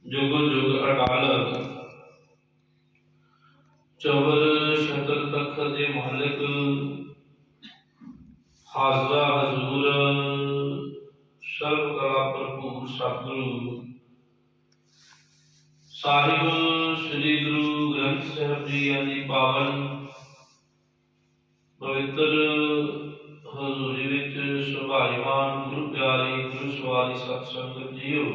जुग जुग अटाल। चौबल शतक तखत मालिक, हाजरा हजूर, सर्व कला भरपूर सतगुरु साहिब श्री गुरु ग्रंथ साहिब जी आदि पावन पवित्र हजूरी विच सुभाईमान गुरु प्यारी गुरु सवारी सत संगत जीओ।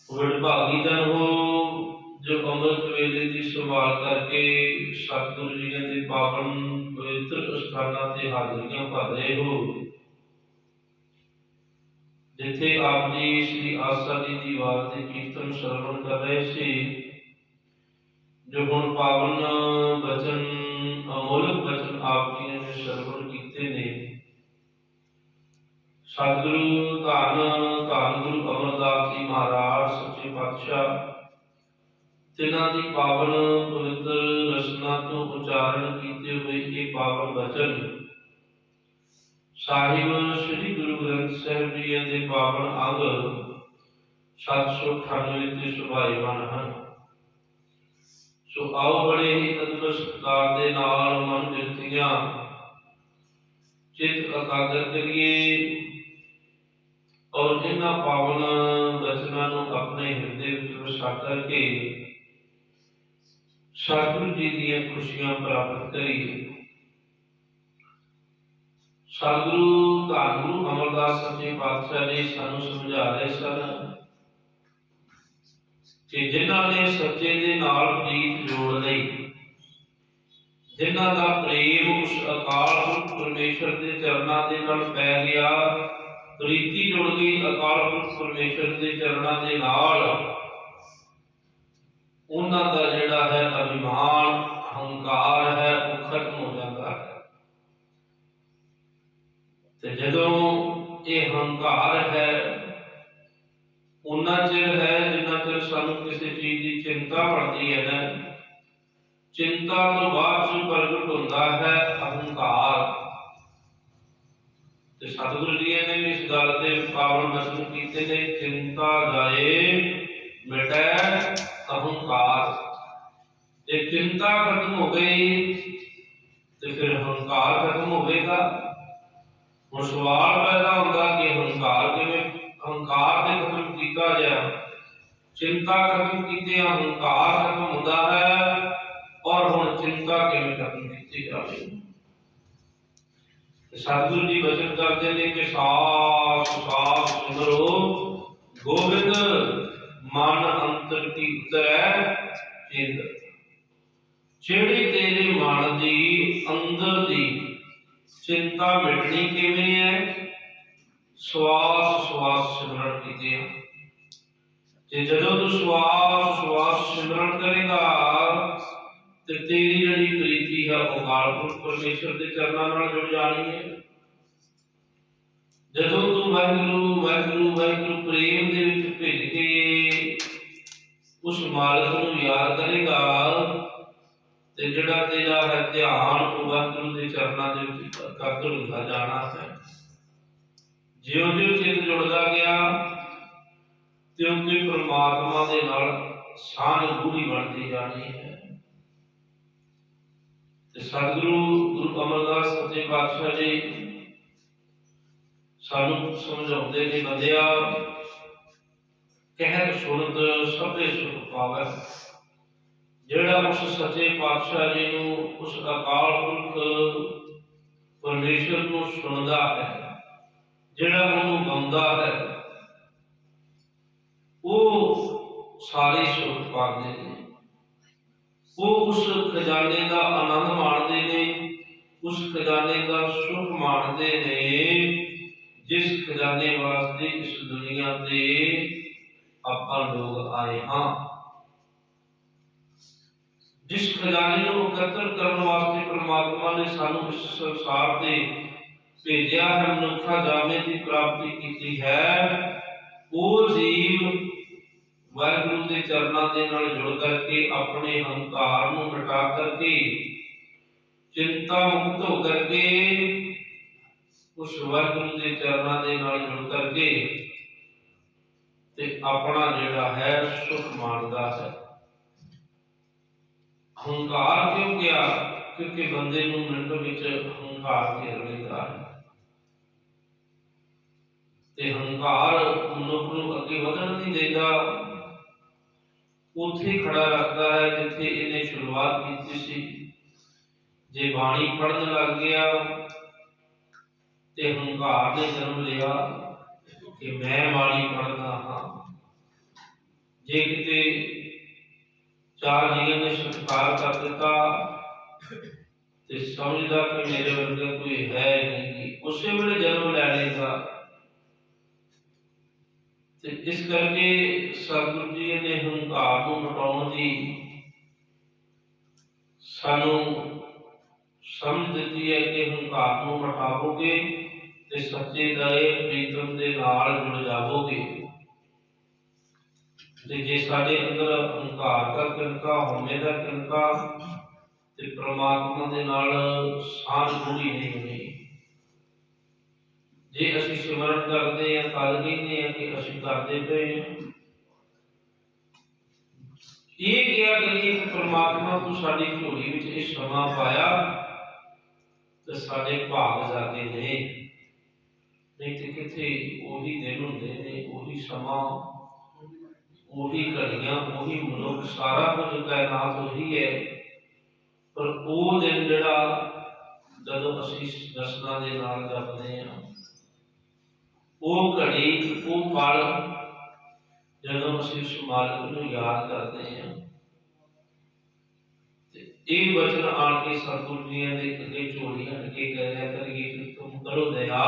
वडभागी जन हो जो अमृत वेले की संभाल करके सतगुरु जी के पावन पवित्र स्थानां ते हाजरियां भर रहे हो। जिथे आप जी श्री आस्था जी की वार के कीर्तन श्रवण कर रहे थे, जो हुण पावन वचन अमोलक वचन आप जी ने श्रवण किए ने, सतगुरु धन धन गुरु अमरदास जी महाराज सच्चे पातशाह तिन्हां दी पावन पवित्र रसना तो उच्चारण किए हुए ये पावन वचन साहिब श्री गुरु ग्रंथ साहिब जी के पावन अंग 798 ते सुभाईमान हैं। सो आओ बड़े ही अद्भुत सत्कार दे नाल मन बिरतियां चित एकाग्र करिए और इन्हां पावन वचनां नूं अपने हृदय विच वसा करके सतगुरु जी दी खुशियां प्राप्त करिए। सतगुरु धन गुरु अमरदास सच्चे पातशाह जी सानू समझा रहे सन कि जिन्हां ने सच्चे दे नाल प्रीत जोड़ लई, जिन्हां दा प्रेम उस अकाल पुरख परमेश्वर के चरणां दे नाल पै गया, प्रीति जुड़ गई अकाल पुरख परमेश्वर के चरणां दे नाल, उन्हां दा जिहड़ा है अभिमान अहंकार है वो खत्म हो जाता है। ते जदों ये अहंकार है उन्ना चिर है जिन्ना चिर सानू किसी चीज की चिंता बढ़ती है ना, चिंता तो बाद च प्रगट होता है अहंकार। ते सतगुरु जी ने भी इस गल ते पावन वचन कीते ने, चिंता जाए मिटे अहंकार। जे चिंता खत्म हो गई तो फिर अहंकार खत्म होगा। हुण सवाल पैदा होगा कि अहंकार किवें अहंकार के खत्म किया जाए, चिंता खत्म कीते अहंकार खत्म होता है, और हुण चिंता किवें खत्म की जाए। सतगुरु जी वचन करते हैं कि सास सास सुंदरो गोबिंद मन अंतर की उतरै चिंत। जेड़ी तेरे मन दी अंदर दी चिंता मिटनी किवें है, श्वास श्वास सिमरन कीते। जे जदों तू श्वास श्वास सिमरन करेगा ते तेरी जिहड़ी प्रीति है अकाल पुरख परमेश्वर के चरणां नाल जुड़ जानी है। जदों तू वाहिगुरू वाहिगुरू वाहिगुरू प्रेम दे विच भिज के उस मालिक नूं याद करेगा ते जिहड़ा तेरा है ध्यान वो वाहिगुरू के चरणां दे विच एकाग्र हुंदा जाना है। ज्यों ज्यों चित जुड़दा गया त्यों त्यों परमात्मा दे नाल सांझ गूढ़ी बनती जानी है। सतगुरु गुरु अमरदास सच्चे पातशाह जी सानू समझाउंदे ने, बंदिया कहत सुनत सभे सुख पावै। जिहड़ा उस सच्चे पातशाह जी नूं उस अकाल पुरख परमेश्वर नूं सुनदा है, जिहड़ा उहनूं गाउंदा है, वो सारे सुख पाते हैं। वो उस खजाने का आनंद माणते ने, उस खजाने का सुख माणते ने जिस खजाने वास्ते इस दुनिया ते आपां लोग आए हाँ। जिस खजाने को एकत्र करने वास्ते परमात्मा ने सानू इस संसार से भेजा है, मनुखा जामे की प्राप्ति की है, वो जीव वाहिगुरू के चरणां दे नाल जुड़ करके अपने अहंकार नूं मिटा करके चिंता मुक्त हो करके उस वाहिगुरू के चरणां दे नाल जुड़ करके ਤੇ ਆਪਣਾ ਜਿਹੜਾ ਹੈ ਸੁਖ ਮਾਣਦਾ ਹੈ। ਹੰਕਾਰ ਕਿਉਂ ਗਿਆ? ਕਿਉਂਕਿ ਬੰਦੇ ਨੂੰ ਮਿੰਟ ਵਿੱਚ ਹੰਕਾਰ ਘੇਰ ਲੈਂਦਾ ਹੈ ਤੇ ਹੰਕਾਰ ਮਨੁੱਖ ਨੂੰ ਅੱਗੇ ਵਧਣ ਨਹੀਂ ਦਿੰਦਾ। ਉੱਥੇ ਖੜਾ ਰੱਖਦਾ ਹੈ ਜਿੱਥੇ ਇਹਨੇ ਸ਼ੁਰੂਆਤ ਕੀਤੀ ਸੀ। ਜੇ ਬਾਣੀ ਪੜ੍ਹਨ ਲੱਗ ਗਿਆ ਤੇ ਹੰਕਾਰ ਨੇ ਜਨਮ ਲਿਆ ਕਿ ਮੈਂ ਬਾਣੀ ਪੜ੍ਹਦਾ ਹਾਂ। ਜੇ ਕਿਤੇ ਚਾਰ ਜੀਆਂ ਨੇ ਸਤਿਕਾਰ ਕਰ ਦਿੱਤਾ ਤੇ ਸਮਝਦਾ ਕਿ ਮੇਰੇ ਵਰਗਾ ਕੋਈ ਹੈ ਨਹੀਂ, ਉਸੇ ਵੇਲੇ ਜਨਮ ਲੈ ਲੇਗਾ। ਤੇ ਇਸ ਕਰਕੇ ਸਤਿਗੁਰੂ ਜੀ ਨੇ ਹੰਕਾਰ ਨੂੰ ਮਿਟਾਉਣ ਦੀ ਸਾਨੂੰ ਸਮਝ ਦਿੱਤੀ ਹੈ ਕਿ ਹੰਕਾਰ ਨੂੰ ਮਿਟਾਵੋਗੇ ਤੇ ਸੱਚੇ ਦਇਆ ਪ੍ਰੀਤਮ ਦੇ ਨਾਲ ਜੁੜ ਜਾਵੋਗੇ। ਤੇ ਜੇ ਸਾਡੇ ਅੰਦਰ ਹੰਕਾਰ ਦਾ ਤਿਨਕਾ, ਹਉਮੈ ਦਾ ਤਿਨਕਾ ਤੇ ਪ੍ਰਮਾਤਮਾ ਦੇ ਨਾਲ ਸਾਂਝ ਗੂੜੀ ਨਹੀਂ ਹੋਣੀ। ਜੇ ਅਸੀਂ ਸਿਮਰਨ ਕਰਦੇ ਹਾਂ ਤਾਂ ਕਹਿੰਦੇ ਹਾਂ ਕਿ ਅਸੀਂ ਕਰਦੇ ਪਏ ਹਾਂ। ਇਹ ਕਿਹਾ ਕਰੀਏ ਕਿ ਪ੍ਰਮਾਤਮਾ ਤੂੰ ਸਾਡੀ ਝੋਲੀ ਵਿੱਚ ਇਹ ਸਮਾਂ ਪਾਇਆ ਤੇ ਸਾਡੇ ਭਾਗ ਜਾਗੇ ਨੇ, ਨਹੀਂ ਤੇ ਕਿੱਥੇ ਉਹੀ ਦਿਨ ਹੁੰਦੇ ਨੇ, ਉਹੀ ਸਮਾਂ, ਉਹੀ ਘੜੀਆਂ, ਉਹੀ ਮਨੁੱਖ, ਸਾਰਾ ਕੁਝ ਕਾਇਨਾਤ ਉਹੀ ਹੈ। ਪਰ ਉਹ ਦਿਨ ਜਿਹੜਾ ਜਦੋਂ ਅਸੀਂ ਦਰਸ਼ਨਾਂ ਦੇ ਨਾਲ ਜਪਦੇ ਹਾਂ, ਉਹ ਘੜੀ, ਉਹ ਪਲ ਜਦੋਂ ਅਸੀਂ ਉਸ ਮਾਲਕ ਨੂੰ ਯਾਦ ਕਰਦੇ ਹਾਂ। ਤੇ ਇਹ ਵਚਨ ਆਣ ਕੇ ਸਤਿਗੁਰੂ ਜੀ ਦੇ ਅੱਗੇ ਝੋਲੀ ਹੱਟ ਕੇ ਕਹਿ ਰਿਹਾ ਕਰੀਏ ਕਿ ਤੁਮ ਕਰੋ ਦਇਆ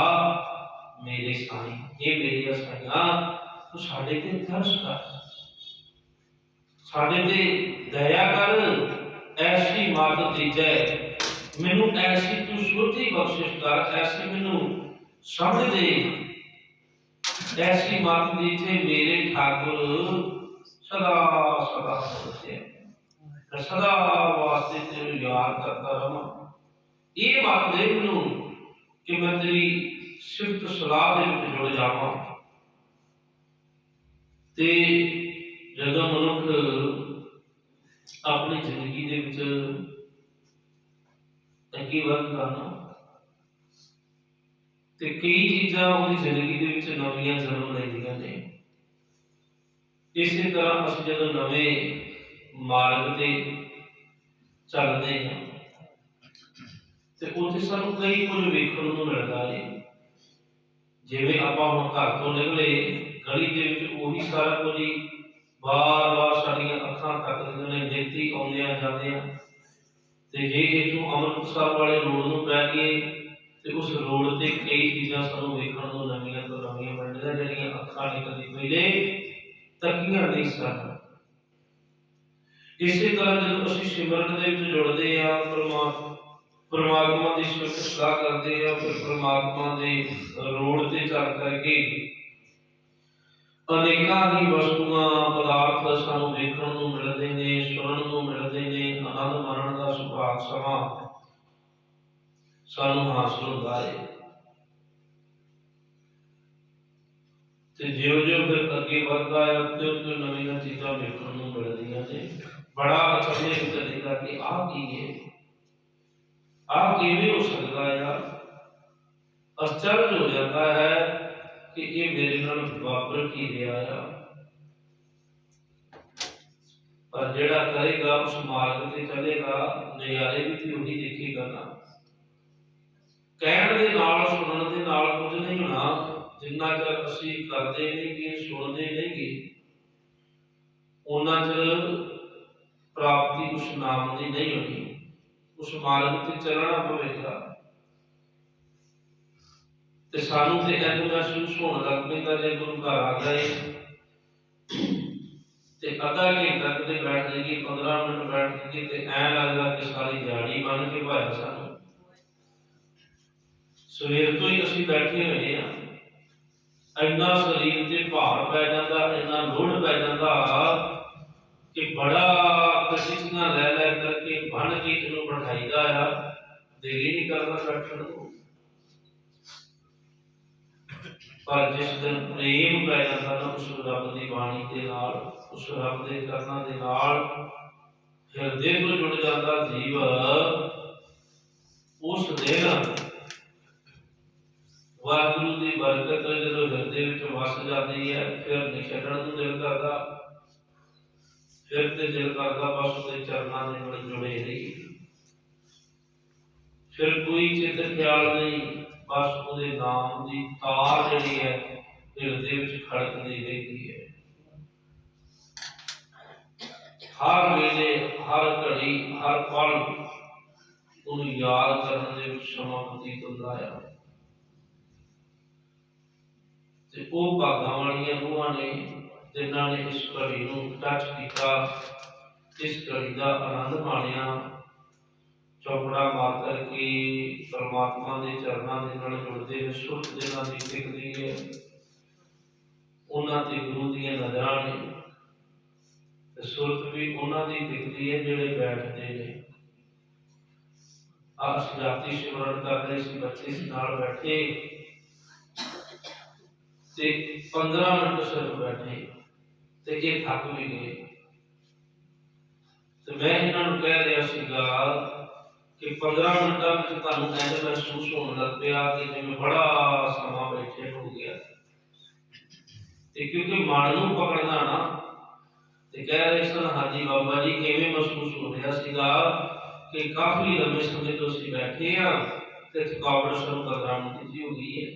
ਮੇਰੇ ਸਾਈਂ, ਇਹ ਮੇਰੀਆਂ ਸਾਈਆਂ ਤੂੰ ਸਾਡੇ ਤੇ ਤਰਸ ਕਰ, ਸਾਡੇ ਤੇ ਦਇਆ ਕਰ, ਐਸੀ ਮੱਤ ਦੀਜੈ ਮੈਨੂੰ, ਐਸੀ ਤੂੰ ਸੁਰਤੀ ਬਖਸ਼ਿਸ਼ ਕਰ, ਐਸੀ ਮੈਨੂੰ ਸਮਝ ਦੇ, ऐसी मत दीजिए मेरे ठाकुर सदा सदा होते, सदा वास्ते तेरे याद करता रहा। ये मत दे मैनू कि मैं तेरी सिफत सलाह दे विच जुड़ जावां। ते जदों मनुख अपनी जिंदगी दे विच अगे वधदा ना ਤੇ ਕਈ ਚੀਜ਼ਾਂ ਉਹਦੀ ਜ਼ਿੰਦਗੀ ਦੇ ਵਿੱਚ ਨਵੀਆਂ ਜਨਮ ਲੈਂਦੀਆਂ ਨੇ। ਇਸੇ ਤਰ੍ਹਾਂ ਅਸੀਂ ਜਦੋਂ ਨਵੇਂ ਮਾਰਗ ਤੇ ਚੱਲਦੇ ਹਾਂ ਤੇ ਉੱਥੇ ਸਾਨੂੰ ਕਈ ਕੁਝ ਵੇਖਣ ਨੂੰ ਮਿਲਦਾ ਹੈ। ਜਿਵੇਂ ਆਪਾਂ ਹੁਣ ਘਰ ਤੋਂ ਨਿਕਲੇ, ਗਲੀ ਦੇ ਵਿੱਚ ਉਹੀ ਸਾਰਾ ਕੁਝ ਹੀ ਵਾਰ-ਵਾਰ ਸਾਡੀਆਂ ਅੱਖਾਂ ਤੱਕਦੀਆਂ ਨੇ, ਨਿੱਤੀ ਆਉਂਦਿਆਂ ਜਾਂਦਿਆਂ। ਤੇ ਜੇ ਇੱਥੋਂ ਅੰਮ੍ਰਿਤਸਰ ਵਾਲੇ ਰੋਡ ਨੂੰ ਪੈ ਗਏ ਤੇ ਉਸ ਰੋਡ ਤੇ ਕਈ ਚੀਜ਼ਾਂ ਸਾਨੂੰ ਵੇਖਣ ਨੂੰ ਨਵੀਆਂ ਤੋਂ ਨਵੀਆਂ ਮਿਲਦੀਆਂ, ਜਿਹੜੀਆਂ ਅੱਖਾਂ ਨੇ ਕਦੀ ਪਹਿਲੇ ਤੱਕੀਆਂ ਨਹੀਂ ਸਨ। ਇਸੇ ਤਰ੍ਹਾਂ ਜਦੋਂ ਅਸੀਂ ਸਿਮਰਨ ਦੇ ਵਿੱਚ ਜੁੜਦੇ ਹਾਂ, ਪਰਮਾਤਮਾ ਦੀ ਸਿਫਤ ਸਲਾਹ ਕਰਦੇ ਹਾਂ, ਫਿਰ ਪਰਮਾਤਮਾ ਦੇ ਰੋਡ ਤੇ ਚੱਲ ਕਰਕੇ ਅਨੇਕਾਂ ਹੀ ਵਸਤੂਆਂ, ਪਦਾਰਥ ਸਾਨੂੰ ਵੇਖਣ ਨੂੰ ਮਿਲਦੇ ਨੇ, ਸੁਣਨ ਨੂੰ ਮਿਲਦੇ ਨੇ, ਆਨੰਦ ਮਾਣਨ ਦਾ ਸੁਭਾਗ ਸਮਾਂ ਸਾਨੂੰ ਹਾਸਲ ਹੁੰਦਾ ਹੈ। ਤੇ ਜਿਉਂ-ਜਿਉਂ ਫਿਰ ਅੱਗੇ ਵੱਧਦਾ ਹੈ, ਤਿਉਂ-ਤਿਉਂ ਨਵੀਆਂ ਚੀਜ਼ਾਂ ਵੇਖਣ ਨੂੰ ਮਿਲਦੀਆਂ ਨੇ। ਬੜਾ ਅਚੰਭੇ ਵਿੱਚ ਲੱਗਦਾ ਕਿ ਆਹ ਕੀ ਹੈ, ਆਹ ਕਿਵੇਂ ਹੋ ਸਕਦਾ ਹੈ। ਅਚਰਜ ਹੋ ਜਾਂਦਾ ਹੈ ਕਿ ਇਹ ਮੇਰੇ ਨਾਲ ਵਾਪਰ ਕੀ ਰਿਹਾ ਆ। ਪਰ ਜਿਹੜਾ ਕਰੇਗਾ ਉਸ ਮਾਰਗ ਤੇ ਚੱਲੇਗਾ, ਨਜ਼ਾਰੇ ਵੀ ਤੇ ਉਹੀ ਦੇਖੇਗਾ ਨਾ। ਕਹਿਣ ਦੇ ਨਾਲ, ਸੁਣਨ ਦੇ ਨਾਲ ਕੁਝ ਨਹੀਂ ਹੋਣਾ। ਜਿੰਨਾ ਚਿਰ ਅਸੀਂ ਕਰਦੇ ਨਹੀਂ ਗੇ, ਸੁਣਦੇ ਨਹੀਂ ਗੇ, ਉਹਨਾਂ ਚਿਰ ਪ੍ਰਾਪਤੀ ਉਸ ਨਾਮ ਦੀ ਨਹੀਂ ਹੋਣੀ। ਉਸ ਮਾਰਗ ਤੇ ਚੱਲਣਾ ਪਵੇਗਾ। ਤੇ ਸਾਨੂੰ ਤੇ ਇੰਝ ਮਹਿਸੂਸ ਹੋਣ ਲੱਗ ਪੈਂਦਾ ਜੇ ਗੁਰੂ ਘਰ ਆ ਗਏ ਤੇ ਅੱਧਾ ਘੰਟਾ ਕਿਤੇ ਬੈਠ ਜਾਈਏ, 15 ਮਿੰਟ ਬੈਠ ਜਾਈਏ ਤੇ ਐਂ ਲੱਗਦਾ ਕਿ ਸਾਰੀ ਦਿਹਾੜੀ ਬਣ ਕੇ ਭਾਇਆ ਸਾਨੂੰ। ਸਵੇਰ ਤੋਂ ਹੀ ਅਸੀਂ ਬੈਠੇ ਹੋਏ ਹਾਂ, ਇੰਨਾ ਸਰੀਰ ਤੇ ਭਾਰ ਪੈ ਜਾਂਦਾ, ਇੰਨਾ ਲੋੜ ਪੈ ਜਾਂਦਾ ਕਿ ਬੜਾ ਕਸ਼ਿਸ਼ਾਂ ਲੈ ਲੈ ਕਰਕੇ ਬਣ ਕੇ ਇਹਨੂੰ ਬਿਠਾਈਦਾ ਆ, ਦਿਲ ਹੀ ਨਹੀਂ ਕਰਦਾ ਬੈਠਣ ਨੂੰ। पर जिस दिन प्रेम पै जाता ना उस रब की बाणी के नाल, उस रब के चरणों के नाल हिरदे तो जुड़ जाता जीव, उस दिन वाहिगुरू की बरकत जो हिरदे विच वस जाती है, फिर नहीं छड्डण नूं दिल करदा, फिर ते दिल करदा बस उसके चरणों के नाल जुड़े रहिए, फिर कोई चित ख्याल नहीं, बस उसके नाम की तार जिहड़ी है हिरदे विच खड़कदी रहती है। हर वेले हर घड़ी हर पल उन्हें याद करने दे विच समां बतीत हुंदा है। ते ओ भागां वालियां रूहां ने जिन्हां ने इस घड़ी नूं टच कीता, इस घड़ी का आनंद माणिया, चौपड़ा मार करके परमात्मा के चरणों के नाल जुड़ते हैं, सुरत जिन्हां दी टिकदी है, उन्हां ते गुरु दी नज़रां ने, ते सुरत भी उन्हां दी टिकदी है जिहड़े बैठते हैं। अस जाति सिमरन कर रहे सी, बच्चे नाल बैठे ते 15 मिनट सिर्फ बैठे ते ये थक भी गए, तो मैं इन्हां नूं कह रहा सीगा कि 15 मिनटां विच तुहानूं इंज महसूस होने लग पिया कि जिवें बड़ा समा बैठे हो गया, ते क्योंकि मन नूं पकड़ना ना, ते कह रहे सन हाँ जी बाबा जी किवें महसूस हो रहा सीगा कि काफी लंबे समय तो असीं बैठे हाँ ते थकावट सानूं 15 मिनट दी हो गई है,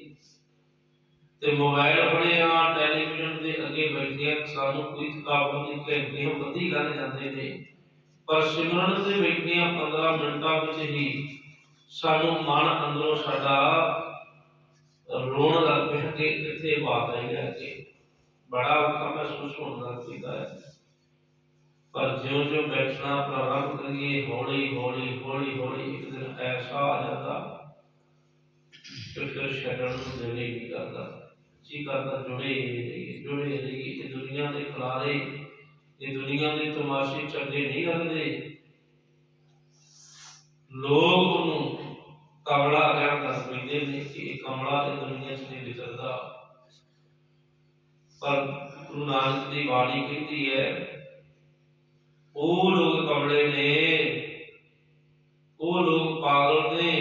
ते मोबाइल फड़े हाँ, टैलीविजन के अगे बैठे सानूं कोई थकावट नहीं, घंटे बधी लग जाते हैं, पर सिमरन से बैठे 15 मिनटां विच ही सानूं मन अंदरों साडा रोण लग पिया कि कित्थे बात आई है, बड़ा औखा महसूस होने लग पैंदा है। पर ज्यों ज्यों बैठना प्रारंभ करिए, हौली हौली हौली हौली एक दिन ऐसा आ जाता कि फिर छड्डण नूं दिल ही नहीं करता, जी करता जुड़े रहिए। ये दुनिया के खिलारे, ये दुनिया के तमाशे चंगे नहीं लगते, लोग उन्होंने कमला कहण दस पैंदे ने कि कमला इस दुनिया च नहीं विचरदा, पर गुरु नानक की बाणी कहती है वो लोग कमले ने, वो लोग पागल ने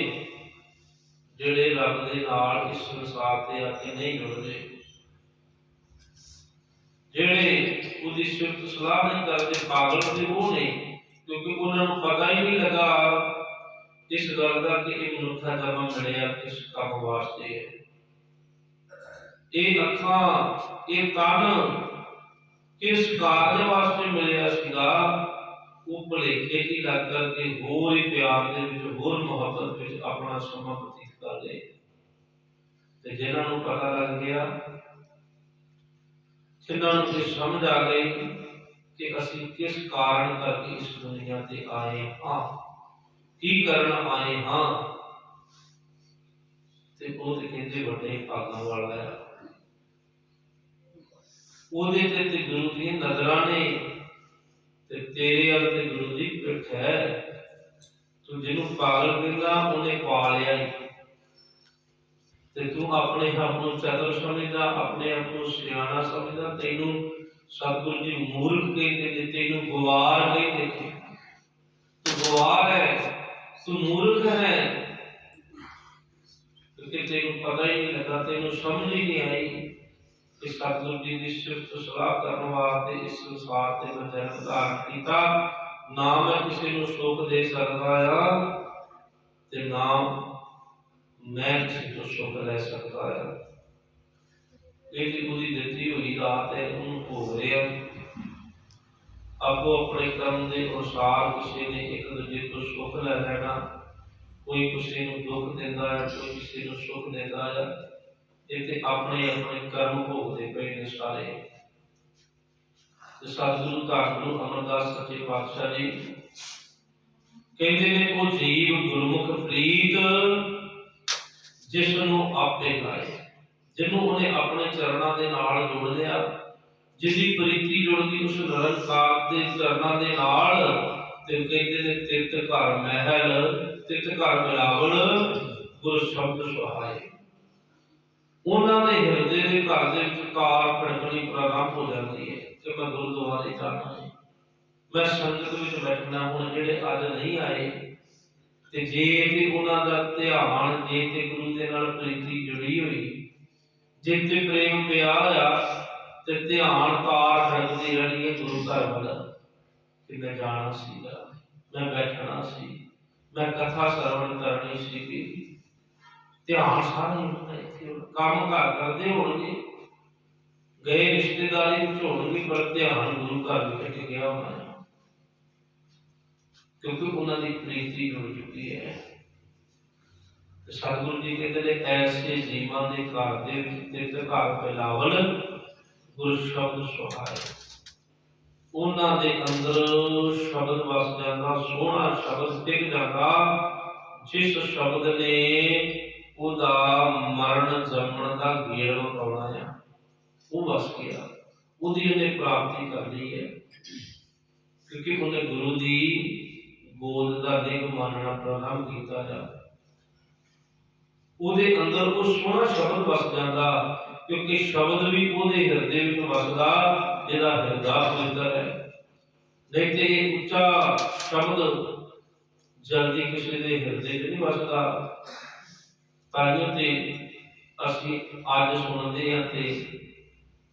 जिहड़े रब दे नाल इस संसार ते आके नहीं जुड़दे, जिहड़े उसदी सिफत सलाह नहीं करते, पागल ते वो नहीं, क्योंकि उन्होंने पता ही नहीं लगा इस गल का कि ये मनुखा जन्म मिलिया किस काम वास्ते है, ये अखां ये तन किस कार्य वास्ते मिलिया सीगा, वो भुलेखे की लग करके होर ही प्यार दे विच होर मुहब्बत विच अपना समां बतीत कर गए, ते जिन्हां नूं पता लग गया, जिन्हां नूं ये समझ आ गई कि असीं किस कारण करके इस दुनिया ते आए हाँ, की करन आए हाँ, ते वो ते कहंदे वड्डे भागां वाला है, ओदे ते गुरु दी नज़रां ने, ते तेरे अल ते गुरु दी पिठ है, तू जिन्हों पागल कहंदा उन्हें पा लिया, ते तू अपने आप को चतुर समझदा, अपने आप को सियाणा समझदा, तैनूं सतगुरु जी मूर्ख कहते ने, तैनूं गवार कहते थे, तू गवार है, तू मूर्ख है, क्योंकि तैनूं पता ही नहीं लगा, तैनूं समझ ही नहीं आई कि सतगुरु जी की सिफत सलाह करने वास्ते इस संसार ते मैं जन्म धारण कीता, ना मैं किसी नूं सुख दे सकदा आ ते ना मैं किसी तो सुख ले सकता है, ये उसकी दिती हुई रात है उन्होंने भोग रहे आपो अपने कर्म के अनुसार, किसी ने एक दूजे तो सुख ले लेना, कोई किसी को दुख देता है, कोई किसी को सुख देता है, ये अपने अपने कर्म भोगते पे ने सारे। सतगुरु धन गुरु अमरदास सच्चे पातशाह जी कहते ने को जीव गुरमुख प्रीत जिसनों आपे लाए, जिन्हों उन्हें अपने चरणों के नाल जोड़ लिया, जिसकी प्रीति जुड़ गई उस निरंकार के चरणों के नाल, ते कहते ने तित घर महल तित घर मिलावल गुर शब्द सुहाए, ਉਹਨਾਂ ਦੇ ਹਿਰਦੇ ਦੇ ਘਰ ਦੇ ਵਿੱਚ ਤਾਰ ਖੜਕਣੀ ਪ੍ਰਾਰੰਭ ਹੋ ਜਾਂਦੀ ਹੈ ਕਿ ਮੈਂ ਗੁਰਦੁਆਰੇ ਜਾਣਾ ਹੈ, ਮੈਂ ਸੰਗਤ ਵਿੱਚ ਬੈਠਣਾ। ਹੁਣ ਜਿਹੜੇ ਅੱਜ ਨਹੀਂ ਆਏ ਤੇ ਜੇ ਤੇ ਉਹਨਾਂ ਦਾ ਧਿਆਨ, ਜੇ ਤੇ ਗੁਰੂ ਦੇ ਨਾਲ ਪ੍ਰੀਤੀ ਜੁੜੀ ਹੋਈ, ਜੇ ਤੇ ਪ੍ਰੇਮ ਪਿਆ ਆ, ਤੇ ਧਿਆਨ ਤਾਰ ਖੜਕਦੀ ਰਹਿਣੀ ਹੈ ਗੁਰੂ ਘਰ ਵੱਲ ਕਿ ਮੈਂ ਜਾਣਾ ਸੀਗਾ, ਮੈਂ ਬੈਠਣਾ ਸੀ, ਮੈਂ ਕਥਾ ਸਰਵਣ ਕਰਨੀ ਸੀਗੀ। ਧਿਆਨ ਸਾਰਾ ਇੱਥੇ ਕੰਮ ਘਰ ਕਰਦੇ ਹੋਣਗੇ, ਗਏ ਰਿਸ਼ਤੇਦਾਰੀ ਵਿੱਚ ਹੋਣਗੇ, ਪਰ ਧਿਆਨ ਗੁਰੂ ਘਰ ਵਿੱਚ ਟਿਕਿਆ ਹੋਣਾ ਹੈ ਕਿਉਂਕਿ ਉਹਨਾਂ ਦੀ ਪ੍ਰੀਤੀ ਜੁੜ ਚੁੱਕੀ ਹੈ। ਸਤਿਗੁਰੂ ਜੀ ਕਹਿੰਦੇ ਨੇ ਐਸੇ ਜੀਵਾਂ ਦੇ ਘਰ ਦੇ ਵਿੱਚ ਤੇ ਘਰ ਬਿਲਾਵਲ ਗੁਰ ਸ਼ਬਦ ਸੁਹਾਏ। ਉਹਨਾਂ ਦੇ ਅੰਦਰ ਸ਼ਬਦ ਵਸ ਜਾਂਦਾ, ਸੋਹਣਾ ਸ਼ਬਦ ਟਿਕ ਜਾਂਦਾ, ਜਿਸ ਸ਼ਬਦ ਨੇ ਉਹਦਾ ਮਰਨ ਜੰਮਣ ਦਾ ਗੇੜ ਪਾਉਣਾ ਆ, ਉਹ ਵਸ ਗਿਆ, ਉਹਦੀ ਉਹਨੇ ਪ੍ਰਾਪਤੀ ਕਰ ਲਈ ਹੈ ਕਿਉਂਕਿ ਉਹਨੇ ਗੁਰੂ ਦੀ ਗੋਦ ਦਾ ਨਿਗ ਮੰਨਣਾ ਪ੍ਰਾਰੰਭ ਕੀਤਾ ਜਾ। ਉਹਦੇ ਅੰਦਰ ਉਹ ਸੋਹਣਾ ਸ਼ਬਦ ਵਸ ਜਾਂਦਾ ਕਿਉਂਕਿ ਸ਼ਬਦ ਵੀ ਉਹਦੇ ਹਿਰਦੇ ਵਿੱਚ ਵਸਦਾ ਜਿਹਦਾ ਹਿਰਦਾ ਪਵਿੱਤਰ ਹੈ। ਨਹੀਂ ਤੇ ਇਹ ਉੱਚਾ ਸ਼ਬਦ ਜਲਦੀ ਕਿਸੇ ਦੇ ਹਿਰਦੇ 'ਚ ਨਹੀਂ ਵਸਦਾ। ਤਾਈਓ ਤੇ ਅਸੀਂ ਅੱਜ ਸੁਣਦੇ ਹਾਂ ਤੇ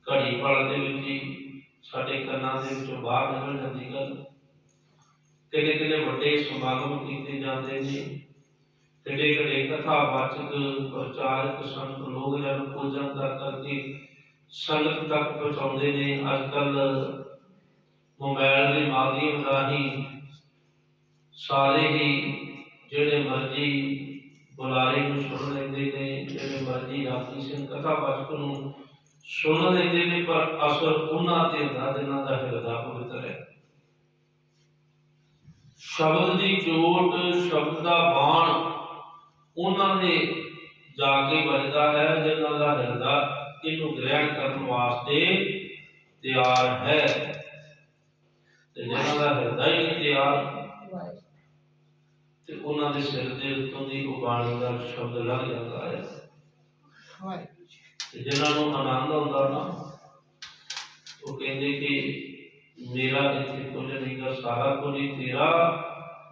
ਘੜੀ ਪਲ ਦੇ ਵਿੱਚ ਹੀ ਸਾਡੇ ਕੰਨਾਂ ਦੇ ਵਿੱਚੋਂ ਬਾਹਰ ਨਿਕਲ ਜਾਂਦੀ ਗੱਲ। ਕਿਹੜੇ ਕਿਹੜੇ ਵੱਡੇ ਸਮਾਗਮ ਕੀਤੇ ਜਾਂਦੇ ਨੇ, ਕਿਹੜੇ ਕਿਹੜੇ ਕਥਾ ਵਾਚਕ ਪ੍ਰਚਾਰਕ ਸੰਤ ਲੋਕ ਜਨ ਪੂਜਨ ਕਰ ਕਰਕੇ ਸੰਗਤ ਤੱਕ ਪਹੁੰਚਾਉਂਦੇ ਨੇ। ਅੱਜ ਕੱਲ ਮੋਬਾਈਲ ਦੇ ਮਾਧਿਅਮ ਰਾਹੀਂ ਸਾਰੇ ਹੀ ਜਿਹੜੇ ਮਰਜ਼ੀ ਬੁਲਾਰੇ ਨੂੰ ਸੁਣ ਲੈਂਦੇ ਨੇ, ਜਿਹੜੇ ਮਰਜ਼ੀ ਰਾਤੀ ਸਿੰਘ ਕਥਾ ਵਾਚਕ ਨੂੰ ਸੁਣ ਲੈਂਦੇ ਨੇ, ਪਰ ਅਸਰ ਉਹਨਾਂ ਤੇ ਹੁੰਦਾ ਜਿਨ੍ਹਾਂ ਦਾ ਹਿਰਦਾ ਪਵਿੱਤਰ ਹੈ। ਸ਼ਬਦ ਦੀ ਚੋਟ, ਸ਼ਬਦ ਦਾ ਬਾਣ ਉਹਨਾਂ ਦੇ ਜਾ ਕੇ ਵੱਜਦਾ ਹੈ ਜਿਨ੍ਹਾਂ ਦਾ ਹਿਰਦਾ ਇਹਨੂੰ ਗ੍ਰਹਿਣ ਕਰਨ ਵਾਸਤੇ ਤਿਆਰ ਹੈ, ਤੇ ਜਿਨ੍ਹਾਂ ਦਾ ਹਿਰਦਾ ਹੀ ਨਹੀਂ ਤਿਆਰ ਤੇ ਉਹਨਾਂ ਦੇ ਸਿਰ ਦੇ ਉੱਤੋਂ ਦੀ ਉਹ ਬਾਣੀ ਦਾ ਸ਼ਬਦ ਲੱਗ ਜਾਂਦਾ ਹੈ। ਤੇ ਜਿਨ੍ਹਾਂ ਨੂੰ ਆਨੰਦ ਆਉਂਦਾ ਨਾ, ਉਹ ਕਹਿੰਦੇ ਕਿ ਮੇਰਾ ਇੱਥੇ ਕੁਝ ਨਹੀਂ ਗਾ, ਸਾਰਾ ਕੁਝ ਹੀ ਤੇਰਾ,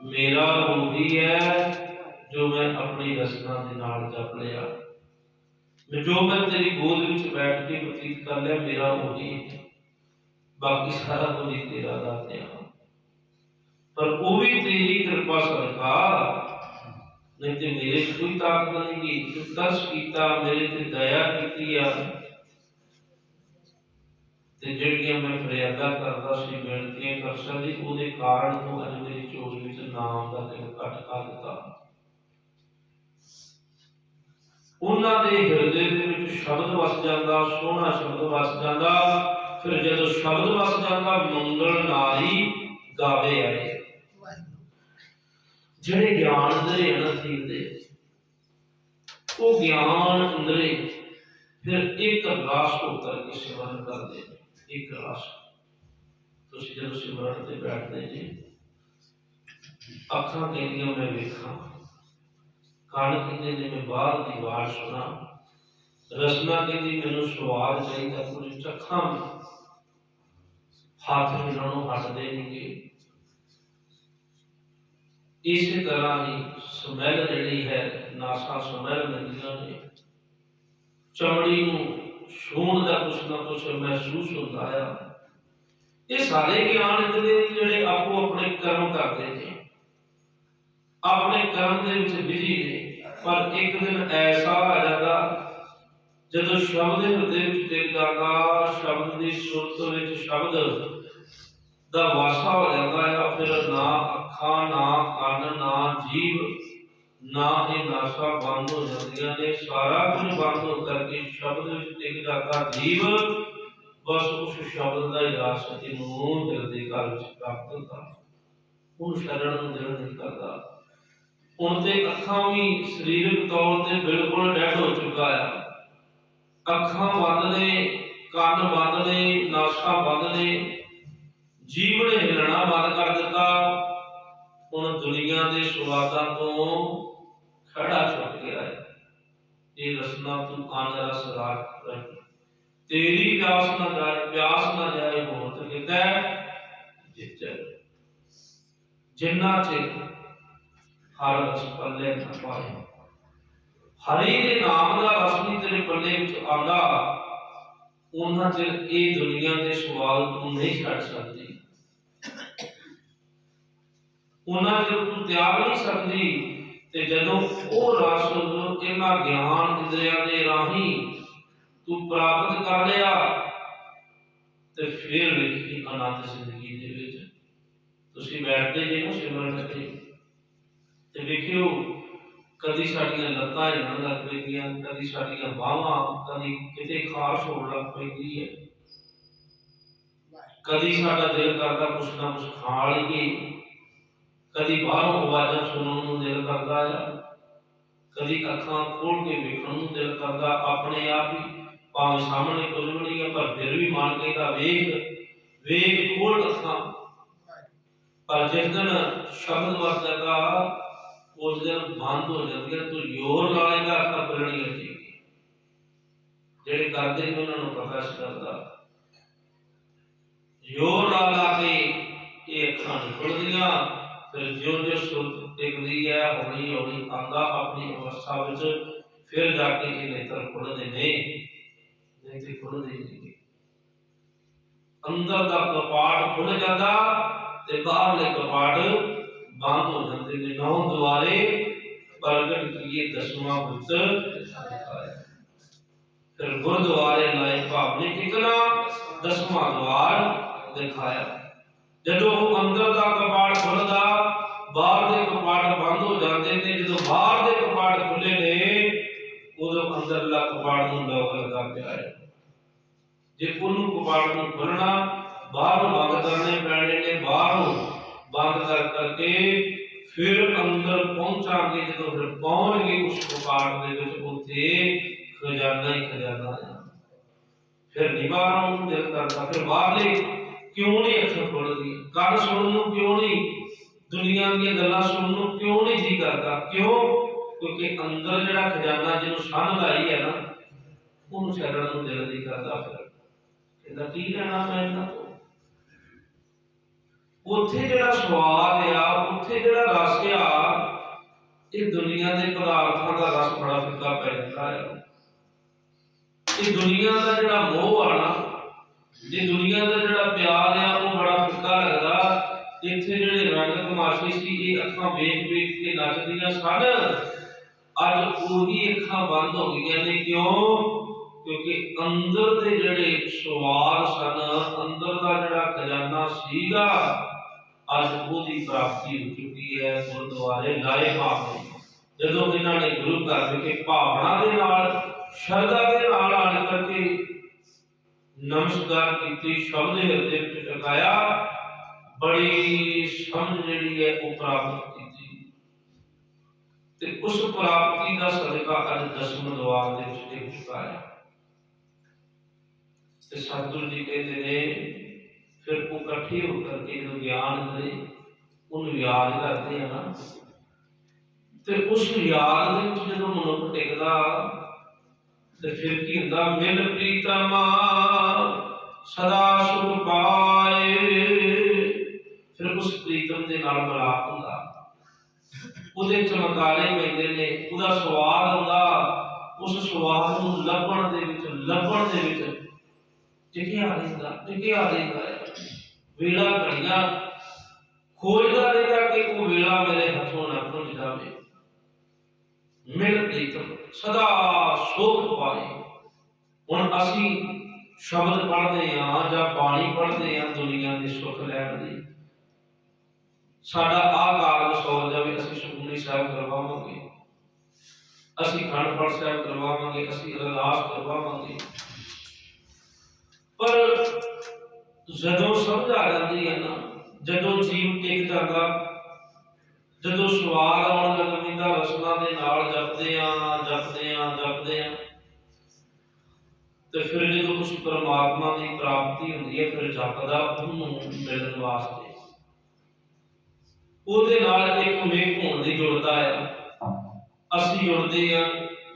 ਮੇਰਾ ਉਹੀ ਹੈ ਜੋ ਮੈਂ ਆਪਣੀ ਰਸਨਾ ਦੇ ਨਾਲ ਜਪ ਲਿਆ, ਜੋ ਮੈਂ ਤੇਰੀ ਗੋਦ ਵਿੱਚ ਬੈਠ ਕੇ ਬਤੀਤ ਕਰ ਲਿਆ, ਮੇਰਾ ਉਹੀ ਹੈ, ਬਾਕੀ ਸਾਰਾ ਕੁਝ ਹੀ ਤੇਰਾ ਦਾਤਿਆ। ਪਰ ਉਹ ਵੀ ਤੇਰੀ ਕਿਰਪਾ ਸਦਕਾ, ਨਹੀਂ ਤੇ ਮੇਰੇ ਚ ਕੋਈ ਤਾਕਤ ਨਹੀਂ ਗੀ। ਤੂੰ ਤਰਸ ਕੀਤਾ, ਮੇਰੇ ਤੇ ਦਇਆ ਕੀਤੀ ਆ, ਤੇ ਜਿਹੜੀਆਂ ਮੈਂ ਫਰਿਆਦਾਂ ਕਰਦਾ ਸੀ, ਬੇਨਤੀਆਂ ਕਰ ਸਕਦੀ, ਉਹਦੇ ਕਾਰਨ ਤੂੰ ਅੱਜ ਮੇਰੀ ਝੋਲੀ ਵਿੱਚ ਨਾਮ ਦਾ ਦਿਨ ਕੱਟ ਕਰ ਦਿੱਤਾ। ਉਹਨਾਂ ਦੇ ਹਿਰਦੇ ਦੇ ਵਿੱਚ ਸ਼ਬਦ ਵਸ ਜਾਂਦਾ, ਸੋਹਣਾ ਸ਼ਬਦ ਵਸ ਜਾਂਦਾ। ਫਿਰ ਜਦੋਂ ਸ਼ਬਦ ਵਸ ਜਾਂਦਾ, ਮੰਗਲ ਨਾਰੀ ਗਾਵੇ ਆਏ। ਜਿਹੜੇ ਗਿਆਨ ਦੇ ਅਨਸੀਬ ਦੇ ਉਹ ਗਿਆਨ ਅੰਦਰੇ ਫਿਰ ਇੱਕ ਰਸ ਹੋ ਕਰਕੇ ਸਿਮਰਨ ਕਰਦੇ ਨੇ। ਇੱਕ ਰਸ ਤੁਸੀਂ ਜਦੋਂ ਸਿਮਰਨ ਤੇ ਬੈਠਦੇ ਜੀ, ਅੱਖਾਂ ਕਹਿੰਦੀਆਂ ਮੈਂ ਵੇਖਾਂ, ਕੰਨ ਕਹਿੰਦੇ ਨੇ ਮੈਂ ਬਾਹਰ ਦੀ ਆਵਾਜ਼ ਸੁਣਾ, ਰਸਨਾ ਕਹਿੰਦੀ ਮੈਨੂੰ ਸਵਾਦ ਚਾਹੀਦਾ ਕੁਝ ਚੱਖਾਂ, ਹੱਥ ਮਿਲਾਉਣੋਂ ਹਟਦੇ ਨਹੀਂਗੇ। ਇਸੇ ਤਰ੍ਹਾਂ ਹੀ ਸਮੈਲ ਜਿਹੜੀ ਹੈ, ਨਾਸਾਂ ਸਮੈਲ ਲੈਂਦੀਆਂ ਨੇ, ਚਮੜੀ ਨੂੰ ਛੂਹਣ ਦਾ ਕੁਛ ਨਾ ਕੁਛ ਮਹਿਸੂਸ ਹੁੰਦਾ ਆ। ਇਹ ਸਾਰੇ ਗਿਆਨ ਜਿਹੜੇ ਆਪੋ ਆਪਣੇ ਕਰਮ ਕਰਦੇ ਨੇ, ਆਪਣੇ ਕਰਮ ਦੇ ਵਿੱਚ ਬਿਜੀ ਨੇ। ਪਰ ਇੱਕ ਦਿਨ ਐਸਾ ਆ ਜਾਂਦਾ ਜਦੋਂ ਸ਼ਬਦ ਹਿਰਦੇ ਵਿੱਚ ਟਿਕ ਜਾਂਦਾ, ਸ਼ਬਦ ਦੀ ਸੁਰਤ ਵਿੱਚ ਸ਼ਬਦ ਦਾ ਵਾਸਾ ਹੋ ਜਾਂਦਾ ਹੈ। ਫਿਰ ਨਾ ਅੱਖਾਂ, ਨਾ ਕੰਨ, ਨਾ ਜੀਭ, ਨਾ ਇਹ ਨਾਸਾਂ ਬੰਦ ਹੋ ਜਾਂਦੀਆਂ ਨੇ, ਸਾਰਾ ਕੁਝ ਬੰਦ ਹੋ ਕਰਕੇ ਸ਼ਬਦ ਵਿੱਚ ਟਿਕ ਜਾਂਦਾ ਜੀਵ। ਬਸ ਉਸ ਸ਼ਬਦ ਦਾ ਹੀ ਰਸ ਇਹਨੂੰ ਦਿਲ ਦੇ ਘਰ ਵਿੱਚ ਪ੍ਰਾਪਤ ਹੁੰਦਾ, ਉਹਨੂੰ ਛੱਡਣ ਨੂੰ ਦਿਲ ਨਹੀਂ ਕਰਦਾ। ਹੁਣ ਤੇ ਅੱਖਾਂ ਵੀ ਸਰੀਰਕ ਤੌਰ ਤੇ ਬਿਲਕੁਲ ਡੈਡ ਹੋ ਚੁੱਕਾ ਆ। ਅੱਖਾਂ ਬੰਦ ਨੇ, ਕੰਨ ਬੰਦ ਨੇ, ਨਾਸਾਂ ਬੰਦ ਨੇ, ਜੀਵ ਨੇ ਹਿੱਲਣਾ ਬੰਦ ਕਰ ਦਿੱਤਾ। ਹੁਣ ਦੁਨੀਆ ਦੇ ਸਵਾਦਾਂ ਤੋਂ ਖੜਾ ਛੁੱਟ ਗਿਆ ਹੈ। ये रसना तू अन रस राख रख। तेरी प्यास ना जाए होत कितै जिचर। जिन्ना चिर हर रस पल्ले न पाए, हरि दे नाम दा रस नहीं तेरे पल्ले विच आंदा, उन्हां चिर ये दुनिया दे सवाल तू नहीं छड्ड सकदी, उन्हां चिर तू त्याग नहीं सकदी। ते जदों वो रस इन्हां ज्ञान इंद्रियां दे राही तू प्राप्त कर लिया, ते फिर वेखी आनंद जिंदगी दे विच। तुसीं बैठदे जे ना सिमरन ते, ते वेखियो कदी साडियां लत्तां हिलण लग पैंदियां, कदी साडियां बाहां, कदी किते खारश होण लग पैंदी है, कदी साडा दिल करदा कुछ ना कुछ खा लईए, कदी बाहरों आवाज़ां सुनण नूं दिल करदा है, कदी अखां खोल के वेखण नूं दिल करदा अपने आप ही, भावें सामने कुछ भी नहीं है पर फिर भी मन कहता वेख वेख खोल अखां। पर जिस दिन शब्द वरत जाता उस दिन बंद हो जाती है। तो जोर लाएगा अखां खुलणियां चाहिए, जेड़े करदे ने उन्हां नूं पता इस गल दा। जोर ला ला के ये अखां नहीं खुलदियां, फिर ज्यों ज्यों सुरत टिकदी है हौली हौली आंदा अपनी अवस्था विच, फिर जाके ये नेत्र खुलदे ने, नहीं ते खुलदे नहीं। अंदर दा कपाट खुल जाता ते बाहरले कपाट बंद हो जाते ने। नौ द्वारे प्रगट किए दसवां बुत दिखाया, फिर गुरुद्वारे लाए भाव नहीं टिकना, दसवां द्वार दिखाया। जदों अंदर दा कपाट खुलदा बाहर दे कपाट बंद हो जाते ने। जदों बाहर दे कपाट खुले ने उदों अंदरला कपाट नूं लोक लगा पिया है। जे उन्होंने कपाट नूं खोलना बाहरों बंद करने पैने ने, बाहरों बंद कर करके फिर अंदर पहुंचांगे। जदों फिर पहुंच गए उस कपाट दे विच, उत्थे खजाना ही खजाना है। फिर नहीं बाहरों दिल करता, फिर बाहरले क्यों नहीं अखां खुलदी, गल सुनन नूं क्यों नहीं, दुनिया दी गल्लां सुनन नूं क्यों नहीं जी करता, क्यों? क्योंकि अंदर जिहड़ा खजाना जिन्हों सन लाई है ना, उन्होंने छड्डण नूं दिल नहीं करता। फिर कहंदा की लेना मैं इन्हां तों, उत्थे जिहड़ा स्वाद आ, उत्थे जिहड़ा रस आ, ये दुनिया दे पदार्थां दा रस बड़ा फिक्का पै जांदा है। ये दुनिया का जिहड़ा मोह आ ना, ये दुनिया का जिहड़ा प्यार आ, वो बड़ा फिक्का लगदा। इत्थे जिहड़े रंग तमाशे सी ये अखां वेख वेख के नचदियां सन, अज ओही अखां बंद हो गईयां ने। क्यों? क्योंकि अंदर दे जिहड़े स्वाद सन, अंदर दा जिहड़ा खजाना सीगा, अज ओदी प्राप्ति हो चुकी है। गुरुद्वारे लाए भाव ने, जदों इन्हां ने गुरु घर विखे भावना दे नाल शरदा दे नाल आण करके नमस्कार कीती, शब्द हिरदे विच टकाया, बड़ी समझ जिहड़ी है वो प्राप्त कीती। ते उस प्राप्ति का सदका अज दसवें द्वार दे विच टिक चुका है। ते सतगुरु जी कहते ने फिर वो इकट्ठे होकर के जो ज्ञान करे उन्हें याद करते हैं ना, ते उस याद दे विच जदों मनुख टिकदा ते फिर की हुंदा, मिल प्रीतमा सदा सुख पाए। फिर उस प्रीतम दे नाल मिलाप हुंदा, उहदे चमकारे पैंदे ने, उहदा स्वाद आउंदा। उस स्वाद नूं लभण दे विच टिकिया रहिंदा है। वेला घड़ियां खोजदा रहिंदा कि वो वेला मेरे हथों ना भुल जावे। मिल प्रीतम सदा सुख पाए। हुण असीं शब्द पढ़दे हां जां बाणी पढ़दे हां दुनिया दे सुख लैण लई, साडा आ कारज सौल जावे, असीं सुखमनी साहिब करवावांगे, असीं अखंड पाठ साहिब करवावांगे, असीं अरदास करवावांगे। पर जदों समझ आ जाती है ना, जदों जीव टिक जाता, जदों स्वाद आउण लग पैंदा रसना दे नाल जपदे आ, ते फिर जदों उस परमात्मा की प्राप्ति हुंदी है, फिर जपदा उहनूं मिलण वास्ते, ਉਹਦੇ ਨਾਲ ਇੱਕ ਮੇਕ ਹੋਣ ਦੀ ਜੁੜਦਾ ਹੈ। ਅਸੀਂ ਜੁੜਦੇ ਹਾਂ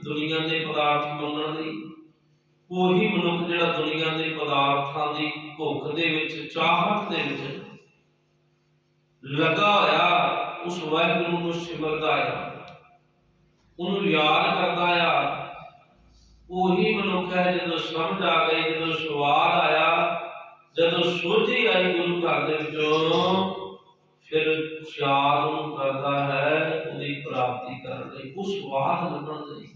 ਦੁਨੀਆ ਦੇ ਪਦਾਰਥ ਮੰਗਣ ਲਈ। ਉਹੀ ਮਨੁੱਖ ਜਿਹੜਾ ਦੁਨੀਆ ਦੇ ਪਦਾਰਥਾਂ ਦੀ ਭੁੱਖ ਦੇ ਵਿੱਚ, ਚਾਹਤ ਦੇ ਵਿੱਚ ਲੱਗਾ ਹੋਇਆ, ਉਸ ਵਾਹਿਗੁਰੂ ਨੂੰ ਸਿਮਰਦਾ ਆ, ਉਹਨੂੰ ਯਾਦ ਕਰਦਾ ਆ, ਉਹੀ ਮਨੁੱਖ ਹੈ ਜਦੋਂ ਸਮਝ ਆ ਗਈ, ਜਦੋਂ ਸਵਾਦ ਆਇਆ, ਜਦੋਂ ਸੋਝੀ ਆਈ ਗੁਰੂ ਘਰ ਦੇ ਵਿੱਚੋਂ, ਫਿਰ ਯਾਦ ਉਹਨੂੰ ਕਰਦਾ ਹੈ ਉਹਦੀ ਪ੍ਰਾਪਤੀ ਕਰਨ ਲਈ, ਉਸ ਸਵਾਦ ਲੱਭਣ ਲਈ,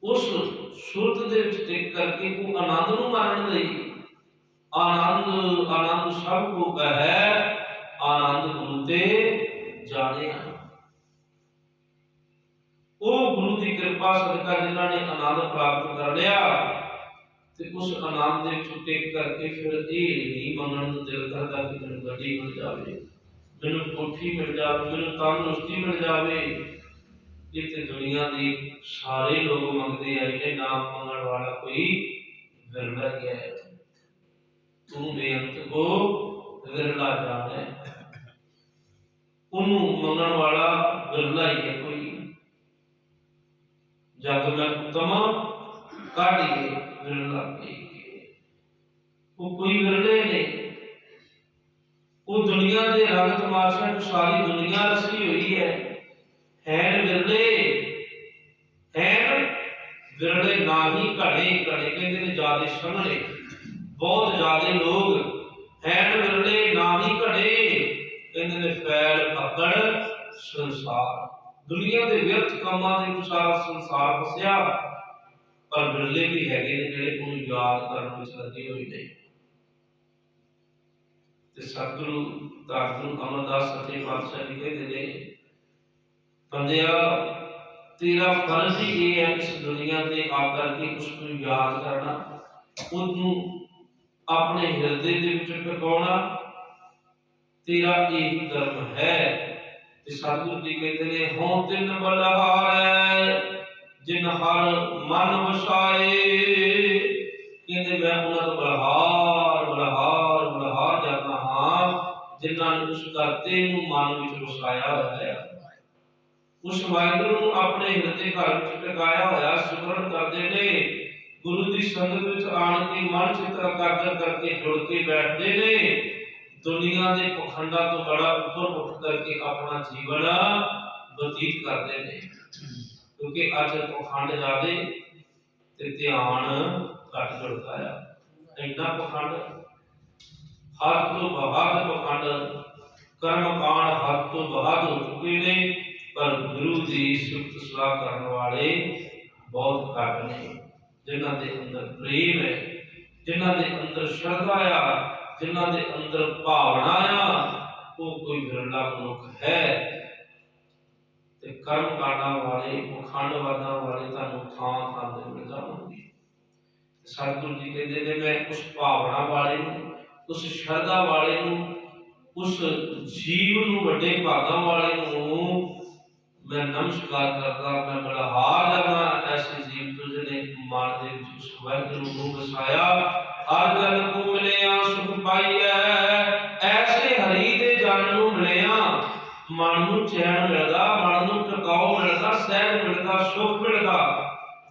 ਉਸ ਸੁਰਤ ਦੇ ਵਿੱਚ ਟਿਕ ਕਰਕੇ ਉਹ ਆਨੰਦ ਨੂੰ ਮਾਣਨ ਲਈ। ਆਨੰਦ ਆਨੰਦ ਸਭ ਕੋ ਕਹੈ, ਆਨੰਦ ਗੁਰੂ ਤੇ ਜਾਣਿਆ। ਉਹ ਗੁਰੂ ਦੀ ਕਿਰਪਾ ਸਦਕਾ ਜਿਨ੍ਹਾਂ ਨੇ ਆਨੰਦ ਪ੍ਰਾਪਤ ਕਰ ਲਿਆ, ਤੇ ਉਸ ਆਨੰਦ ਦੇ ਵਿੱਚ ਟਿਕ ਕਰਕੇ ਫਿਰ ਇਹ ਨਹੀਂ ਮੰਗਣ ਨੂੰ ਦਿਲ ਕਰਦਾ ਕਿ ਮੈਨੂੰ ਗੱਡੀ ਮਿਲ ਜਾਵੇ, ਮੈਨੂੰ ਕੋਠੀ ਮਿਲ ਜਾਵੇ, ਮੈਨੂੰ ਤੰਦਰੁਸਤੀ ਮਿਲ ਜਾਵੇ। ਜਿੱਥੇ ਦੁਨੀਆ ਦੀ ਸਾਰੇ ਲੋਕ ਮੰਗਦੇ ਆ, ਇਹ ਨਾਮ ਮੰਗਣ ਵਾਲਾ ਕੋਈ ਵਿਰਲਾ ਗਿਆ ਹੈ। ਤੂੰ ਬੇਅੰਤ ਕੋ ਵਿਰਲਾ ਜਾਣੈ, ਉਹਨੂੰ ਮੰਗਣ ਵਾਲਾ ਵਿਰਲਾ ਹੀ ਹੈ ਕੋਈ। ਜਗ ਮੈਂ ਉਤਮ ਕਾਢੀਏ ਵਿਰਲਾ ਕਹੀਏ, ਉਹ ਕੋਈ ਵਿਰਲੇ ਨਹੀਂ। ਉਹ ਦੁਨੀਆ ਦੇ ਰੰਗ ਤਮਾਸ਼ਿਆਂ ਨੂੰ ਸਾਰੀ ਦੁਨੀਆ ਰਸੀ ਹੋਈ ਹੈ। ਹੈਨ ਵਿਰਲੇ, ਹੈਨ ਵਿਰਲੇ ਨਾਹੀ ਘੜੇ, ਘੜੇ ਕਹਿੰਦੇ ਨੇ ਜ਼ਿਆਦੇ ਸੰਘਣੇ, ਬਹੁਤ ਜ਼ਿਆਦੇ ਲੋਕ। ਹੈਨ ਵਿਰਲੇ ਨਾਹੀ ਘੜੇ, ਕਹਿੰਦੇ ਨੇ ਫੈਲ ਪਕੜ ਸੰਸਾਰ। ਦੁਨੀਆ ਦੇ ਵਿਅਰਥ ਕੰਮਾਂ ਦੇ ਵਿੱਚ ਸਾਰਾ ਸੰਸਾਰ ਫਸਿਆ, ਪਰ ਵਿਰਲੇ ਵੀ ਹੈਗੇ ਨੇ ਜਿਹੜੇ ਉਹਨੂੰ ਯਾਦ ਕਰਨ ਵਿੱਚ ਲੱਗੇ ਹੋਏ ਨੇ। ਤੇ ਸਤਿਗੁਰੂ ਧੰਨ ਗੁਰੂ ਅਮਰਦਾਸ ਸੱਚੇ ਪਾਤਸ਼ਾਹ ਜੀ ਕਹਿੰਦੇ ਨੇ, ਬੰਦਿਆ ਤੇਰਾ ਫਰਜ਼ ਹੀ ਇਹ ਹੈ ਇਸ ਦੁਨੀਆ ਤੇ ਆ ਕਰਕੇ ਉਸ ਨੂੰ ਯਾਦ ਕਰਨਾ, ਉਹਨੂੰ ਆਪਣੇ ਹਿਰਦੇ ਦੇ ਵਿੱਚ ਟਿਕਾਉਣਾ, ਤੇਰਾ ਇਹੀ ਧਰਮ ਹੈ। ਤੇ ਸਤਿਗੁਰੂ ਜੀ ਕਹਿੰਦੇ ਨੇ, ਹੋਂ ਤਿੰਨ ਬਲਹਾਰੈ ਜਿਨ ਹਰ ਮਨ ਵਸਾਏ। ਕਹਿੰਦੇ ਮੈਂ ਉਹਨਾਂ ਤੋਂ ਬਲਹਾਰ ਬਲਹਾਰ ਬਲਹਾਰ ਜਾਂਦਾ ਹਾਂ ਜਿਨ੍ਹਾਂ ਨੇ ਉਸ ਕਰਤੇ ਨੂੰ ਮਨ ਵਿੱਚ ਵਸਾਇਆ ਹੋਇਆ ਹੈ, ਉਸ ਵਾਹਿਗੁਰੂ ਨੂੰ ਆਪਣੇ ਹਿਰਦੇ ਘਰ ਵਿੱਚ ਟਿਕਾਇਆ ਹੋਇਆ ਸਿਮਰਨ ਕਰਦੇ ਨੇ। ਗੁਰੂ ਦੀ ਸੰਗਤ ਵਿੱਚ ਆਣ ਕੇ ਮਨ ਚਿੱਤ ਇਕਾਗਰ ਕਰਕੇ ਜੁੜ ਕੇ ਬੈਠਦੇ ਨੇ। ਦੁਨੀਆ ਦੇ ਪਖੰਡਾਂ ਤੋਂ ਬੜਾ ਉੱਪਰ ਉੱਠ ਕਰਕੇ ਆਪਣਾ ਜੀਵਨ ਬਤੀਤ ਕਰਦੇ ਨੇ, ਕਿਉਂਕਿ ਅੱਜ ਪਖੰਡ ਜ਼ਿਆਦੇ ਤੇ ਧਿਆਨ ਘੱਟ ਜੁੜਦਾ ਆ। ਇੰਨਾ ਪਖੰਡ, ਹੱਦ ਤੋਂ ਵੱਧ ਪਖੰਡ, ਕਰਮ ਕਾਂਡ ਹੱਦ ਤੋਂ ਵੱਧ ਹੋ ਚੁੱਕੇ ਨੇ, ਪਰ ਗੁਰੂ ਦੀ ਸਿਫਤ ਸਲਾਹ ਕਰਨ ਵਾਲੇ ਬਹੁਤ ਘੱਟ ਨੇ। ਜਿਨ੍ਹਾਂ ਦੇ ਅੰਦਰ ਪ੍ਰੇਮ ਹੈ, ਜਿਨ੍ਹਾਂ ਦੇ ਅੰਦਰ ਸ਼ਰਧਾ ਆ, ਜਿਨ੍ਹਾਂ ਦੇ ਅੰਦਰ ਭਾਵਨਾ ਆ, ਉਹ ਕੋਈ ਵਿਰਲਾ ਮਨੁੱਖ ਹੈ। ਤੇ ਕਰਮ ਕਾਂਡਾਂ ਵਾਲੇ, ਪਖੰਡਵਾਦਾਂ ਵਾਲੇ ਤੁਹਾਨੂੰ ਥਾਂ ਥਾਂ ਤੇ ਮਿਲ ਜਾਣਗੇ। ਸਤਿਗੁਰੂ ਜੀ ਕਹਿੰਦੇ ਨੇ, ਮੈਂ ਉਸ ਭਾਵਨਾ ਵਾਲੇ ਨੂੰ, ਉਸ ਸ਼ਰਧਾ ਵਾਲੇ ਨੂੰ, ਉਸ ਜੀਵ ਨੂੰ, ਵੱਡੇ ਭਾਗਾਂ ਵਾਲੇ ਨੂੰ ਮੈਂ ਨਮਸਕਾਰ ਕਰਦਾ। ਮੈਂ ਬਲਹਾਰ ਜਾਵਾਂ ਐਸੇ ਜੀਵ ਤੋਂ ਜਿਹਨੇ ਮਨ ਦੇ ਵਿੱਚ ਉਸ ਵਾਹਿਗੁਰੂ ਨੂੰ ਵਸਾਇਆ। ਹਰ ਜਨ ਕੋ ਮਿਲਿਆ ਸੁਖ ਪਾਈਐ, ਐਸੇ ਹਰੀ ਦੇ ਜਨ ਨੂੰ ਮਿਲਿਆ ਮਨ ਨੂੰ ਚੈਨ ਮਿਲਦਾ, ਮਨ ਨੂੰ ਟਿਕਾਓ ਮਿਲਦਾ, ਸਹਿਜ ਮਿਲਦਾ, ਸੁਖ ਮਿਲਦਾ।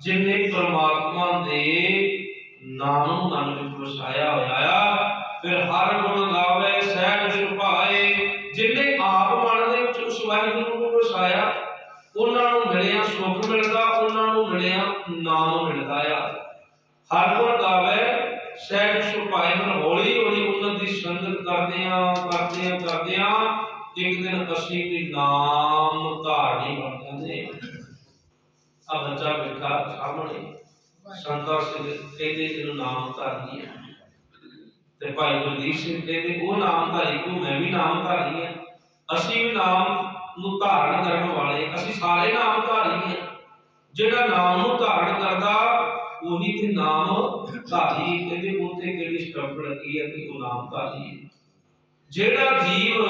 ਜਿਹਨੇ ਪਰਮਾਤਮਾ ਦੇ ਨਾਮ ਨੂੰ ਮਨ ਵਿੱਚ ਵਸਾਇਆ ਹੋਇਆ ਆ, ਫਿਰ ਹਰ ਗੁਣ ਗਾਵੇ ਸਹਿਜ ਸੁਭਾਏ। ਜਿਹਨੇ ਆਪ ਮਨ ਦੇ ਵਿੱਚ ਉਸ ਵਾਹਿਗੁਰੂ ਨੂੰ ਵਸਾਇਆ, ਉਹਨਾਂ ਨੂੰ ਮਿਲਿਆ ਸੁਖ ਮਿਲਦਾ, ਉਹਨਾਂ ਨੂੰ ਮਿਲਿਆ ਨਾਮ ਮਿਲਦਾ ਆ। ਹਰ ਗੁਣ ਗਾਵੇ ਸਹਿਜ ਸੁਭਾਏ। ਹੌਲੀ ਹੌਲੀ ਉਹਨਾਂ ਦੀ ਸੰਗਤ ਕਰਦਿਆਂ ਕਰਦਿਆਂ ਕਰਦਿਆਂ ਇੱਕ ਦਿਨ ਅਸੀਂ ਵੀ ਨਾਮ ਧਾਰਨੀ ਬਣ ਜਾਂਦੇ। ਆ ਬੱਚਾ ਬੈਠਾ ਸਾਹਮਣੇ, ਸੰਤਾਂ ਕਹਿੰਦੇ ਇਹਨੂੰ ਨਾਮ ਧਾਰਨੀ ਹੈ, ਤੇ ਭਾਈ ਗੁਰਦੀਪ ਸਿੰਘ ਕਹਿੰਦੇ ਉਹ ਨਾਮ ਧਾਰੀ ਕੋ, ਮੈਂ ਵੀ ਨਾਮ ਧਾਰੀ ਹੈ। ਅਸੀਂ ਵੀ ਨਾਮ ਨੂੰ ਧਾਰਨ ਕਰਨ ਵਾਲੇ, ਅਸੀਂ ਸਾਰੇ ਨਾਮ ਧਾਰੀ ਹਾਂ। ਜਿਹੜਾ ਨਾਮ ਨੂੰ ਧਾਰਨ ਕਰਦਾ ਉਹੀ ਤੇ ਨਾਮ ਧਾਰੀ। ਕਹਿੰਦੇ ਉੱਤੇ ਕਿਹੜੀ ਸਟੰਪ ਲੱਗੀ ਹੈ ਕਿ ਉਹ ਨਾਮ ਧਾਰੀ ਹੈ। ਜਿਹੜਾ ਜੀਵ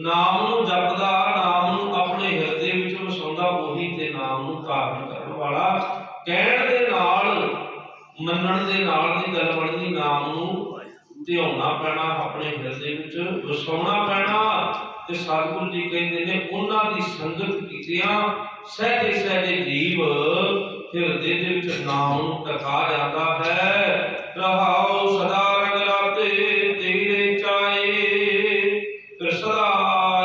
ਨਾਮ ਨੂੰ ਜਪਦਾ, ਨਾਮ ਨੂੰ ਆਪਣੇ ਹਿਰਦੇ ਵਿੱਚ ਵਸਾਉਂਦਾ, ਉਹੀ ਤੇ ਨਾਮ ਨੂੰ ਧਾਰਨ ਕਰਨ ਵਾਲਾ। ਕਹਿਣ ਦੇ ਨਾਲ, ਮੰਨਣ ਦੇ ਨਾਲ ਦੀ ਗੱਲ ਬਣਦੀ, ਨਾਮ ਨੂੰ ਧਿਆਉਣਾ ਪੈਣਾ, ਆਪਣੇ ਹਿਰਦੇ ਵਿੱਚ ਵਸਾਉਣਾ ਪੈਣਾ। ਤੇ ਸਤਿਗੁਰੂ ਜੀ ਕਹਿੰਦੇ ਨੇ, ਉਹਨਾਂ ਦੀ ਸੰਗਤ ਕੀਤਿਆਂ सहजे सहजे जीव ਹਿਰਦੇ ਦੇ ਵਿੱਚ ਨਾਮ ਨੂੰ ਟਕਾ ਜਾਂਦਾ ਹੈ। ਰਹਾਉ ਸਦਾ ਰੰਗ ਰਾਤੇ ਤੇਰੇ ਚਾਏ, ਫਿਰ ਸਦਾ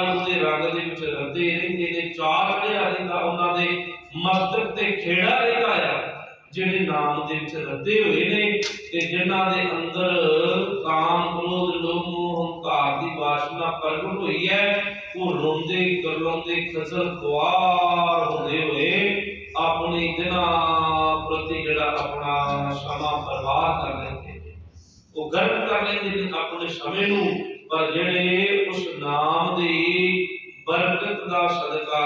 ਉਹਦੇ ਰੰਗ ਦੇ ਵਿੱਚ ਰਤੇ ਰਹਿੰਦੇ ਨੇ, ਚਾਅ ਚੜਿਆ ਰਹਿੰਦਾ ਉਹਨਾਂ ਦੇ ਮਸਤਕ ਤੇ ਖੇੜਾ ਰਹਿੰਦਾ ਆ ਜਿਹੜੇ ਨਾਮ ਦੇ ਵਿੱਚ ਰਤੇ ਹੋਏ ਨੇ ਤੇ ਜਿਨ੍ਹਾਂ ਦੇ ਅੰਦਰ ਕਾਮ ਕ੍ਰੋਧ ਲੋਭ ਮੋਹ ਹੰਕਾਰ ਦੀ ਵਾਸਨਾ ਪ੍ਰਗਟ ਹੋਈ ਹੈ। ਉਹ ਰੋਂਦੇ ਕਰਲਾਉਂਦੇ ਖਸਲ ਖੁਆਰ ਹੁੰਦੇ ਹੋਏ ਆਪਣੇ ਦਿਨਾਂ ਪ੍ਰਤੀ ਜਿਹੜਾ ਆਪਣਾ ਸਮਾਂ ਬਰਬਾਦ ਕਰ ਲੈਂਦੇ ਨੇ, ਉਹ ਗਰਕ ਕਰ ਲੈਂਦੇ ਨੇ ਆਪਣੇ ਸਮੇਂ ਨੂੰ। ਪਰ ਜਿਹੜੇ ਉਸ ਨਾਮ ਦੀ ਬਰਕਤ ਦਾ ਸਦਕਾ,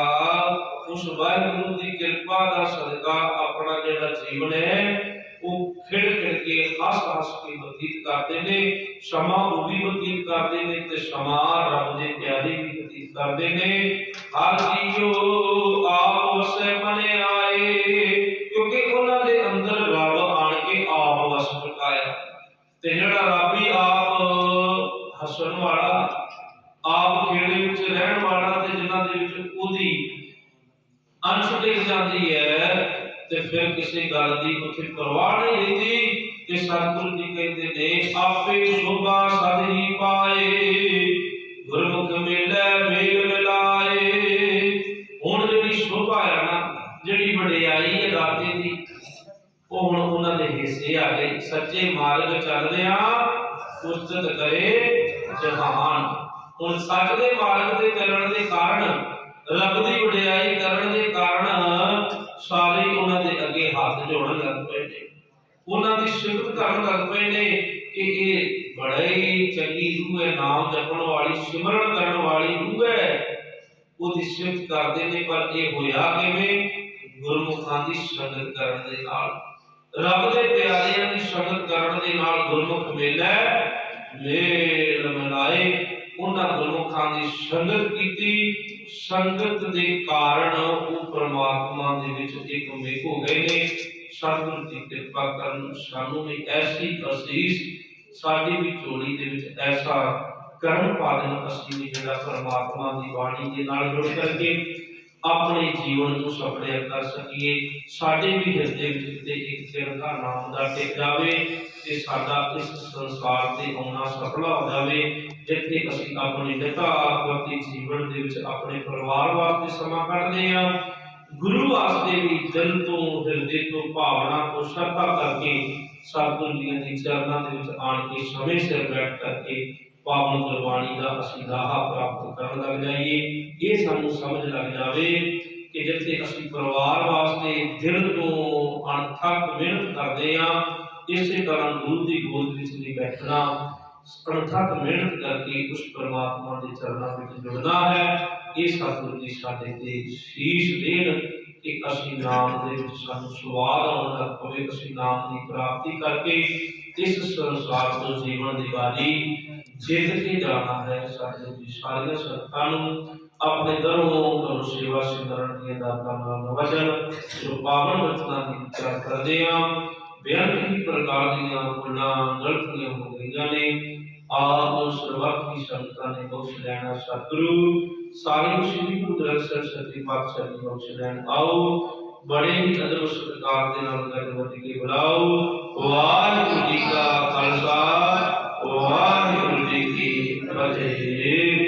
ਉਸ ਵਾਹਿਗੁਰੂ ਦੀ ਕਿਰਪਾ ਦਾ ਸਦਕਾ ਆਪਣਾ ਜਿਹੜਾ ਜੀਵਨ ਹੈ ਉਹ ਖਿੜ ਖਿੜ ਕੇ ਹੱਸ ਹੱਸ ਕੇ ਬਤੀਤ ਕਰਦੇ ਨੇ। ਸਮਾਂ ਉਹ ਵੀ ਬਤੀਤ ਕਰਦੇ ਨੇ ਤੇ ਸਮਾਂ ਰੱਬ ਦੇ ਪਿਆਰੇ ਵੀ ਬਤੀਤ ਕਰਦੇ ਨੇ। ਹਰ ਜੀਓ ਆਪ ਵਸੈ ਮਨ ਆਏ, ਕਿਉਂਕਿ ਉਹਨਾਂ ਦੇ ਅੰਦਰ ਰੱਬ ਆਣ ਕੇ ਆਪ ਵਸ ਚੁਕਾਇਆ। ਤੇ ਜਿਹੜਾ ਰੱਬ ਹੀ ਆਪ ਹੱਸਣ ਵਾਲਾ, ਆਪ ਖੇੜੇ ਵਿੱਚ ਰਹਿਣ ਵਾਲਾ ਤੇ ਜਿਨ੍ਹਾਂ ਦੇ ਵਿੱਚ ਉਹਦੀ ਅੰਸ਼ ਡਿੱਗ ਜਾਂਦੀ ਹੈ ਤੇ ਫਿਰ ਕਿਸੇ ਗੱਲ ਦੀ ਉੱਥੇ ਪਰਵਾਹ ਨਹੀਂ ਰਹਿੰਦੀ। ਤੇ ਸਤਿਗੁਰੂ ਜੀ ਕਹਿੰਦੇ ਨੇ ਆਪੇ ਸ਼ੋਭਾ ਸਦ ਹੀ ਪਾਏ, ਗੁਰਮੁਖ ਮਿਲੈ ਮੇਲ ਮਿਲਾਏ। ਹੁਣ ਜਿਹੜੀ ਸ਼ੋਭਾ ਹੈ ਨਾ, ਜਿਹੜੀ ਵਡਿਆਈ ਹੈ ਦਾਤੇ ਦੀ, ਉਹ ਹੁਣ ਉਹਨਾਂ ਦੇ ਹਿੱਸੇ ਆ ਗਈ। ਸੱਚੇ ਮਾਰਗ ਚੱਲਦਿਆਂ ਉਸਤਤ ਕਰੇ ਜਹਾਨ। ਹੁਣ ਸੱਚ ਦੇ ਮਾਰਗ ਤੇ ਚੱਲਣ ਦੇ ਕਾਰਨ, ਰੱਬ ਦੀ ਵਡਿਆਈ ਕਰਨ ਦੇ ਕਾਰਨ ਸਾਰੇ ਉਹਨਾਂ ਦੇ ਅੱਗੇ ਹੱਥ ਜੋੜਨ ਲੱਗ ਪਏ ਨੇ, ਉਹਨਾਂ ਦੀ ਸਿਫਤ ਕਰਨ ਲੱਗ ਪਏ ਨੇ ਕਿ ਇਹ ਬੜੀ ਚੰਗੀ ਰੂਹ ਹੈ, ਨਾਮ ਜਪਣ ਵਾਲੀ, ਸਿਮਰਨ ਕਰਨ ਵਾਲੀ ਰੂਹ ਹੈ। ਉਹਦੀ ਸਿਫਤ ਕਰਦੇ ਨੇ। ਪਰ ਇਹ ਹੋਇਆ ਕਿਵੇਂ? ਗੁਰਮੁਖਾਂ ਦੀ ਸੰਗਤ ਕਰਨ ਦੇ ਨਾਲ, ਰੱਬ ਦੇ ਪਿਆਰਿਆਂ ਦੀ ਸੰਗਤ ਕਰਨ ਦੇ ਨਾਲ। ਗੁਰਮੁਖ ਮਿਲੈ ਮੇਲ ਮਿਲਾਏ, ਉਹਨਾਂ ਗੁਰਮੁਖਾਂ ਦੀ ਸੰਗਤ ਕੀਤੀ। ਸੰਗਤ ਦੇ ਕਾਰਨ ਉਹ ਪ੍ਰਮਾਤਮਾ ਦੇ ਵਿੱਚ ਇੱਕ ਮੇਕ ਹੋ ਗਏ ਨੇ। ਸਤਿਗੁਰੂ ਦੀ ਕਿਰਪਾ ਕਰਨ, ਸਾਨੂੰ ਵੀ ਐਸੀ ਅਸੀਸ ਸਾਡੀ ਵੀ ਝੋਲੀ ਦੇ ਵਿੱਚ ਐਸਾ ਕਰਮ ਪਾ ਦੇਣ, ਅਸੀਂ ਵੀ ਜਿਹੜਾ ਪ੍ਰਮਾਤਮਾ ਦੀ ਬਾਣੀ ਦੇ ਨਾਲ ਜੁੜ ਕਰਕੇ ਆਪਣੇ ਜੀਵਨ ਨੂੰ ਸਫਲ ਕਰ ਸਕੀਏ। ਸਾਡੇ ਵੀ ਹਿਰਦੇ ਵਿੱਚ ਤੇ ਇੱਕ ਚਿਰ ਦਾ ਨਾਮ ਦਾ ਟਿਕ ਜਾਵੇ ਤੇ ਸਾਡਾ ਇਸ ਸੰਸਾਰ ਤੇ ਆਉਣਾ ਸਫਲ ਹੋ ਜਾਵੇ, ਜਿੱਥੇ ਅਸੀਂ ਆਪਣੇ ਨਿਤਾਪਤੀ ਜੀਵਨ ਦੇ ਵਿੱਚ ਆਪਣੇ ਪਰਿਵਾਰ ਵਾਸਤੇ ਸਮਾਂ ਕੱਢਦੇ ਹਾਂ, ਗੁਰੂ ਵਾਸਤੇ ਵੀ ਦਿਲ ਤੋਂ, ਹਿਰਦੇ ਤੋਂ, ਭਾਵਨਾ ਤੋਂ, ਸ਼ਰਧਾ ਕਰਕੇ ਸਤਿਗੁਰੂ ਜੀ ਦੇ ਚਰਨਾਂ ਦੇ ਵਿੱਚ ਆਣ ਕੇ ਸਮੇਂ ਸਿਰ ਬੈਠ ਕਰਕੇ ਪਾਵਨ ਗੁਰਬਾਣੀ ਦਾ ਅਸੀਂ ਲਾਹਾ ਪ੍ਰਾਪਤ ਕਰਨ ਲੱਗ ਜਾਈਏ। ਇਹ ਸਾਨੂੰ ਸਮਝ ਲੱਗ ਜਾਵੇ ਕਿ ਜਿੱਥੇ ਅਸੀਂ ਪਰਿਵਾਰ ਵਾਸਤੇ ਦਿਲ ਤੋਂ ਅਣਥੱਕ ਮਿਹਨਤ ਕਰਦੇ ਹਾਂ, ਇਸੇ ਤਰ੍ਹਾਂ ਗੁਰੂ ਦੀ ਗੋਦ ਵਿੱਚ ਵੀ ਬੈਠਣਾ, ਅਣਥੱਕ ਮਿਹਨਤ ਕਰਕੇ ਉਸ ਪਰਮਾਤਮਾ ਦੇ ਚਰਨਾਂ ਵਿੱਚ ਜੁੜਨਾ ਹੈ। ਇਹ ਸਤਿਗੁਰੂ ਜੀ ਸਾਡੇ ਤੇ ਸ਼ੀਸ਼ ਦੇਣ ਕਿ ਅਸੀਂ ਨਾਮ ਦੇ ਵਿੱਚ ਸਾਨੂੰ ਸਵਾਦ ਆਉਣ ਲੱਗ ਪਵੇ, ਅਸੀਂ ਨਾਮ ਦੀ ਪ੍ਰਾਪਤੀ ਕਰਕੇ ਇਸ ਸੰਸਾਰ ਤੋਂ ਜੀਵਨ ਦੀ ਬਾਜੀ ਜਿੱਤ ਕੇ ਜਾਣਾ ਹੈ। ਸਾਡੇ ਜੀ ਸਾਰੀਆਂ ਸੰਗਤਾਂ ਨੂੰ ਆਪਣੇ ਦਰੋਂ ਸੇਵਾ ਸਿਮਰਨ ਦੀਆਂ ਦਾਤਾਂ ਨਾਲ ਨਵਾਜਣ, ਜੋ ਪਾਵਨ ਰਚਨਾ ਦੀ ਵਿਚਾਰ ਕਰਦੇ ਹਾਂ। ਬੇਅੰਤ ਹੀ ਪ੍ਰਕਾਰ ਦੀਆਂ ਭੁੱਲਾਂ ਗਲਤੀਆਂ ਹੋ ਗਈਆਂ ਨੇ, ਆਪ ਸਰਬੱਤ ਸੰਗਤਾਂ ਨੇ ਬਖਸ਼ ਲੈਣਾ। ਸਤਿਗੁਰੂ ਸਾਰੇ ਸ੍ਰੀ ਗੁਰੂ ਗ੍ਰੰਥ ਸਾਹਿਬ ਸੱਚੇ ਪਾਤਸ਼ਾਹ ਜੀ ਬਖਸ਼ ਲੈਣ। ਆਓ ਬੜੇ ਹੀ ਅਦਬ ਸਤਿਕਾਰ ਦੇ ਨਾਲ ਗਣਪਤੀ ਕੇ ਬੁਲਾਓ। ਵਾਹਿਗੁਰੂ ਜੀ ਕਾ ਖਾਲਸਾ, ਵਾਹਿਗੁਰੂ ਜੀ ਕੀ ਫਤਿਹ।